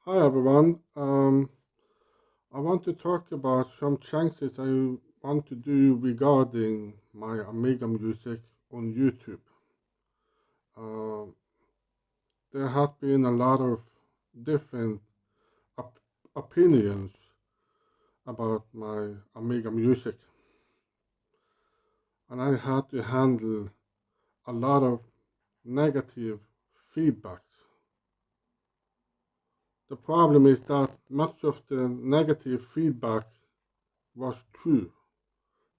Hi everyone. I want to talk about some changes I want to do regarding my Amiga music on YouTube. Uh, there has been a lot of different op- opinions about my Amiga music, and I had to handle a lot of negative feedback. The problem is that much of the negative feedback was true,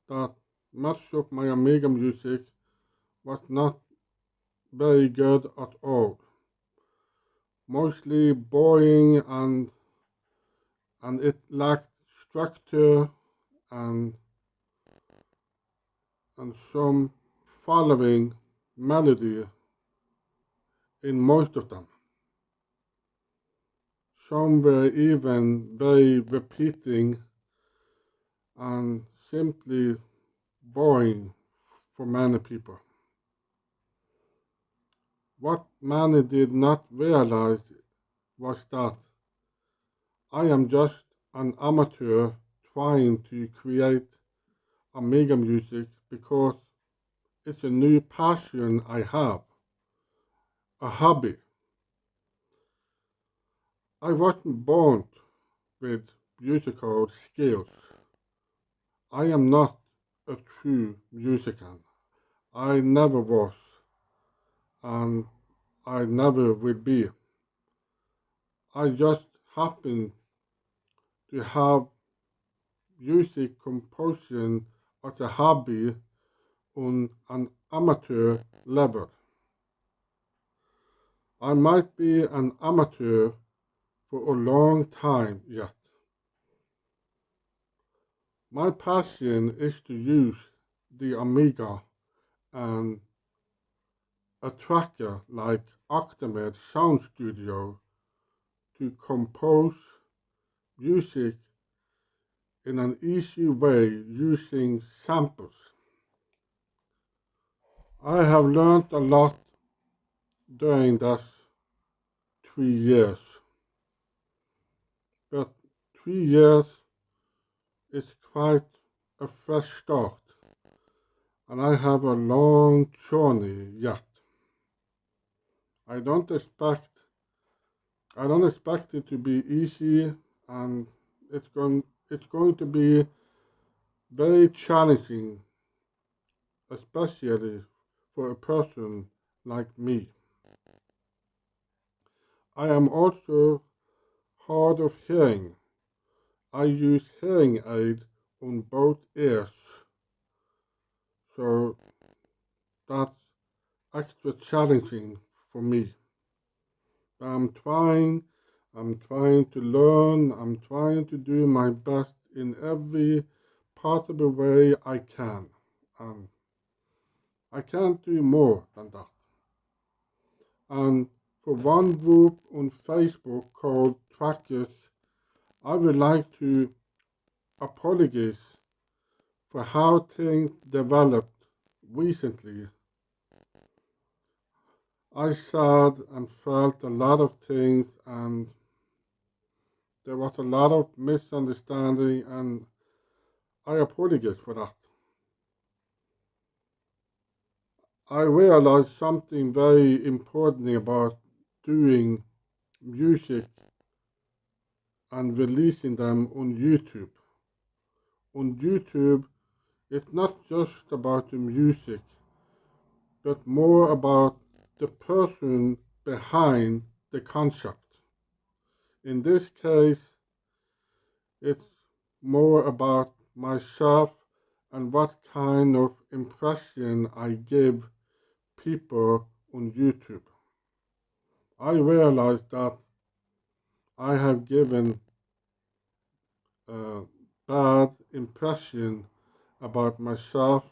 that much of my Amiga music was not very good at all. Mostly boring and it lacked structure and and some following melody in most of them. Some were even very repeating and simply boring for many people. What many did not realize was that I am just an amateur trying to create Amiga music because it's a new passion I have, a hobby. I wasn't born with musical skills. I am not a true musician. I never was, and I never will be. I just happen to have music composition as a hobby on an amateur level. I might be an amateur for a long time yet. My passion is to use the Amiga and a tracker like OctaMED Sound Studio to compose music in an easy way using samples. I have learned a lot during those 3 years, but 3 years is quite a fresh start, and I have a long journey yet. I don't expect I don't expect it to be easy, and it's going to be very challenging, especially for a person like me. I am also hard of hearing. I use hearing aid on both ears, so that's extra challenging for me. I'm trying, I'm trying to learn, I'm trying to do my best in every possible way I can. And I can't do more than that. And for one group on Facebook called Trackers, I would like to apologize for how things developed recently. I said and felt a lot of things, and there was a lot of misunderstanding, and I apologize for that. I realized something very important about doing music and releasing them on YouTube. On YouTube, it's not just about the music, but more about the person behind the concept. In this case, it's more about myself and what kind of impression I give people on YouTube. I realized that I have given a bad impression about myself,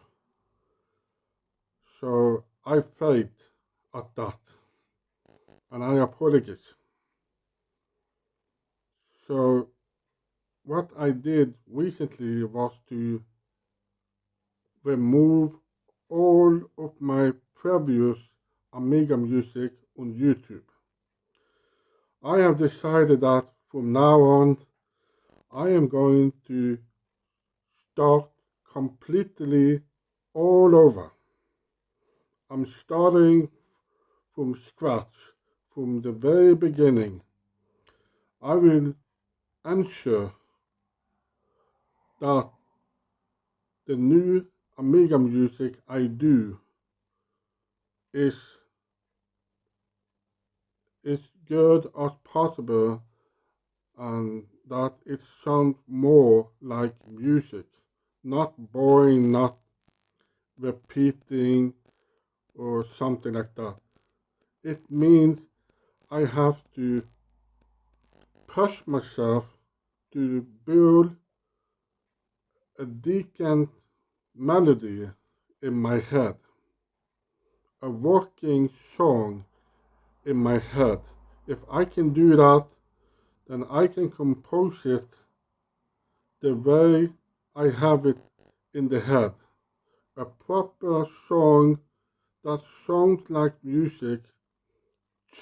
so I failed at that, and I apologize. So what I did recently was to remove all of my previous Amiga music on YouTube. I have decided that from now on, I am going to start completely all over. I'm starting from scratch, from the very beginning. I will ensure that the new Amiga music I do is as good as possible and that it sounds more like music, not boring, not repeating or something like that. It means I have to push myself to build a decent melody in my head, a working song in my head. If I can do that, then I can compose it the way I have it in the head. A proper song that sounds like music,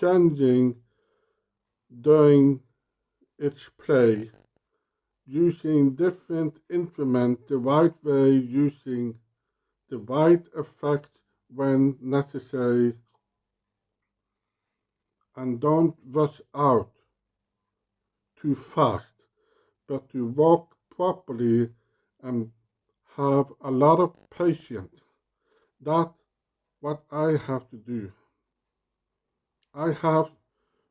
changing during its play, using different instruments the right way, using the right effect when necessary, and don't rush out too fast, but to walk properly and have a lot of patience. That's what I have to do. I have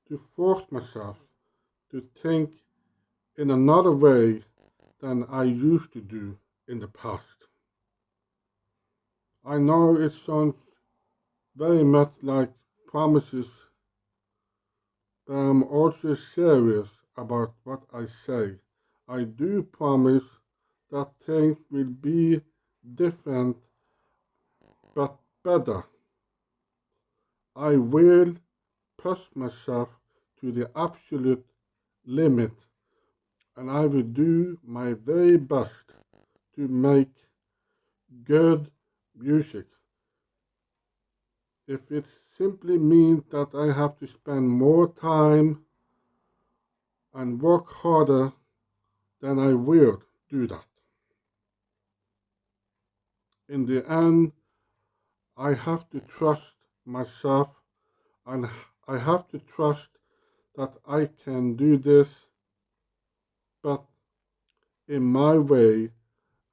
to force myself to think in another way than I used to do in the past. I know it sounds very much like promises, but I'm also serious about what I say. I do promise that things will be different but better. I will push myself to the absolute limit and I will do my very best to make good music. If it simply means that I have to spend more time and work harder, then I will do that. In the end, I have to trust myself and I have to trust that I can do this, but in my way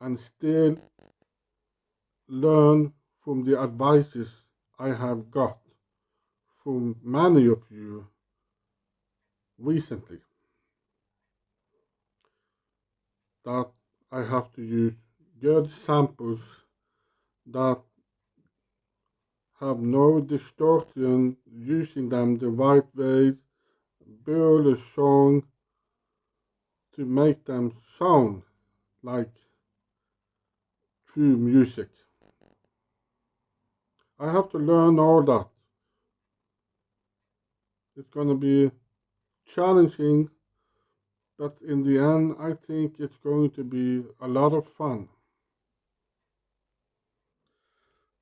and still learn from the advices I have got from many of you recently. That I have to use good samples that have no distortion, using them the right way, build a song to make them sound like true music. I have to learn all that. It's going to be challenging, but in the end, I think it's going to be a lot of fun.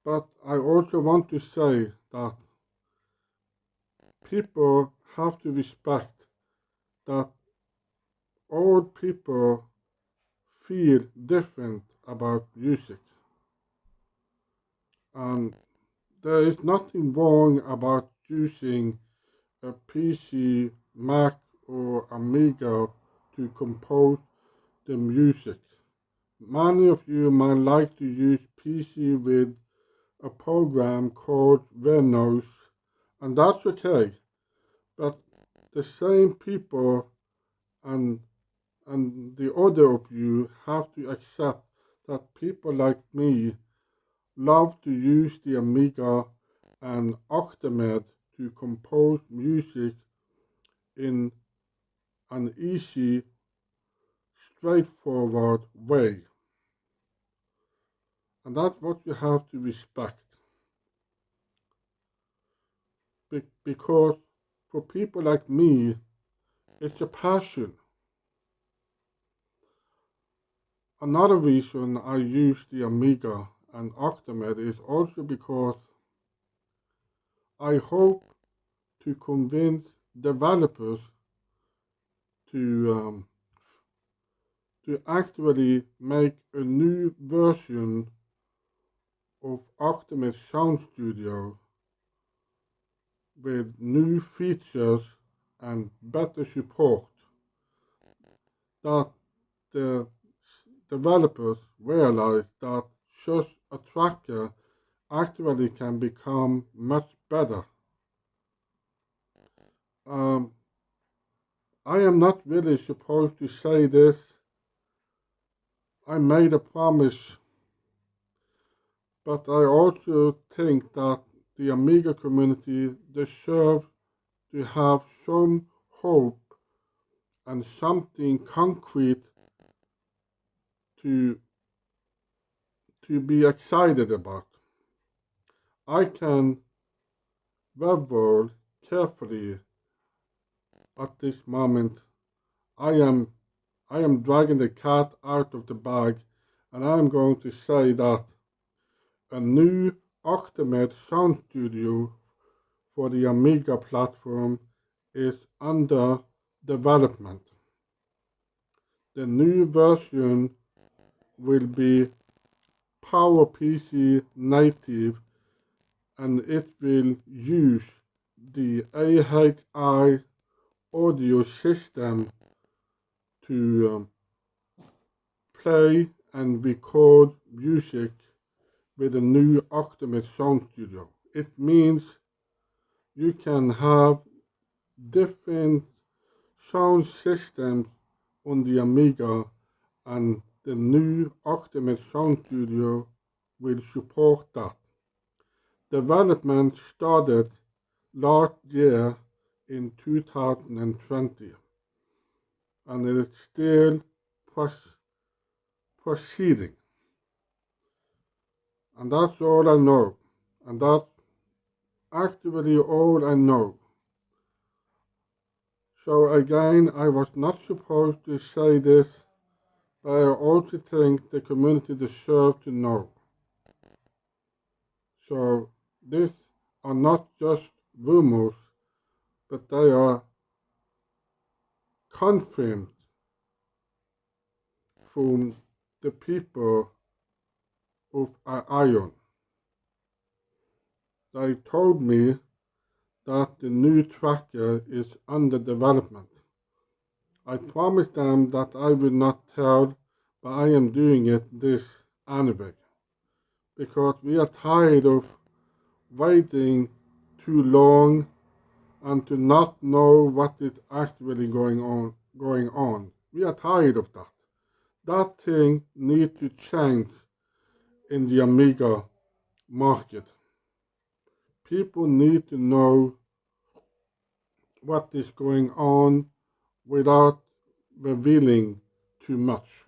But I also want to say that people have to respect that all people feel different about music. And there is nothing wrong about using a PC, Mac, or Amiga to compose the music. Many of you might like to use PC with a program called Windows, and that's okay. But the same people and the other of you have to accept that people like me love to use the Amiga and OctaMED to compose music in an easy, straightforward way. And that's what you have to respect. Because for people like me, it's a passion. Another reason I use the Amiga and OctaMED is also because I hope to convince developers to actually make a new version of OctaMED Sound Studio with new features and better support, that the developers realize that such a tracker actually can become much better. I am not really supposed to say this. I made a promise, but I also think that the Amiga community deserves to have some hope and something concrete to be excited about. I can revel carefully at this moment. I am dragging the cat out of the bag, and I am going to say that a new OctaMED Sound Studio for the Amiga platform is under development. The new version will be PowerPC native, and it will use the HKvalhe audio system to play and record music with a new OctaMED Sound Studio. It means you can have different sound systems on the Amiga, and the new OctaMED Sound Studio will support that. Development started last year in 2020, and it is still proceeding. And that's all I know. And that's actually all I know. So again, I was not supposed to say this, but I also think the community deserves to know. So these are not just rumors, but they are confirmed from the people of Ion. They told me that the new tracker is under development. I promised them that I would not tell, but I am doing it this anyway, because we are tired of waiting too long and to not know what is actually going on. We are tired of that. That thing needs to change in the Amiga market. People need to know what is going on without revealing too much.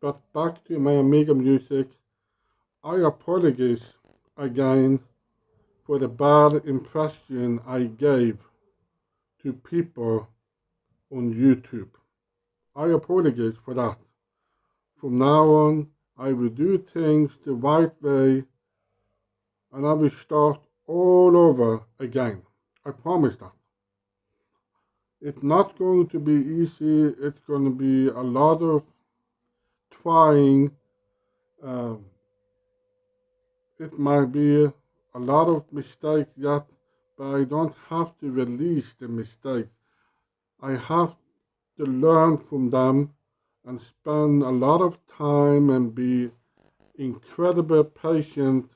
But back to my Amiga music, I apologize again for the bad impression I gave to people on YouTube. I apologize for that. From now on, I will do things the right way, and I will start all over again. I promise that. It's not going to be easy. It's going to be a lot of trying. It might be a lot of mistakes yet, but I don't have to release the mistakes. I have to learn from them and spend a lot of time and be incredibly patient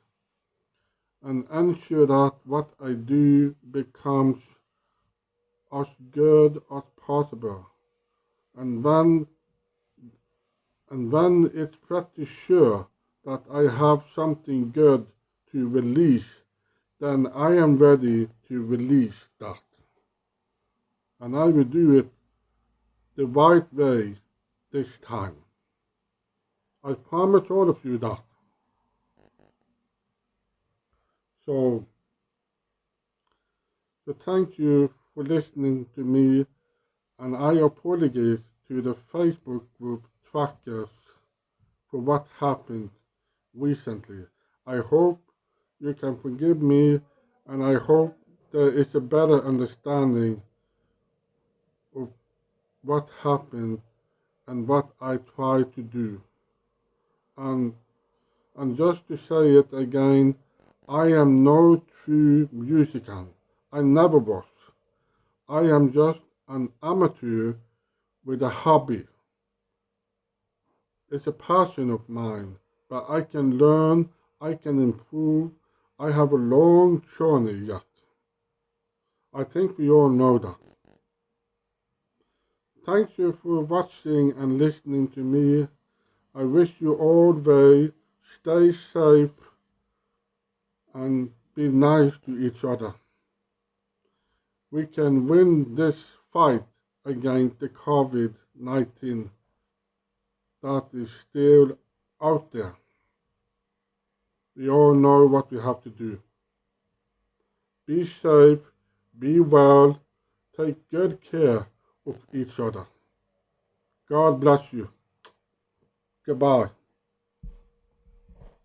and ensure that what I do becomes as good as possible. And when it's pretty sure that I have something good to release, then I am ready to release that. And I will do it the right way this time. I promise all of you that. So thank you for listening to me, and I apologize to the Facebook group trackers for what happened recently. I hope you can forgive me, and I hope there is a better understanding of what happened and what I try to do. And And just to say it again, I am no true musician. I never was. I am just an amateur with a hobby. It's a passion of mine, but I can learn, I can improve. I have a long journey yet. I think we all know that. Thank you for watching and listening to me. I wish you all well. Stay safe and be nice to each other. We can win this fight against the COVID-19 that is still out there. We all know what we have to do. Be safe, be well, take good care of each other. God bless you. Goodbye.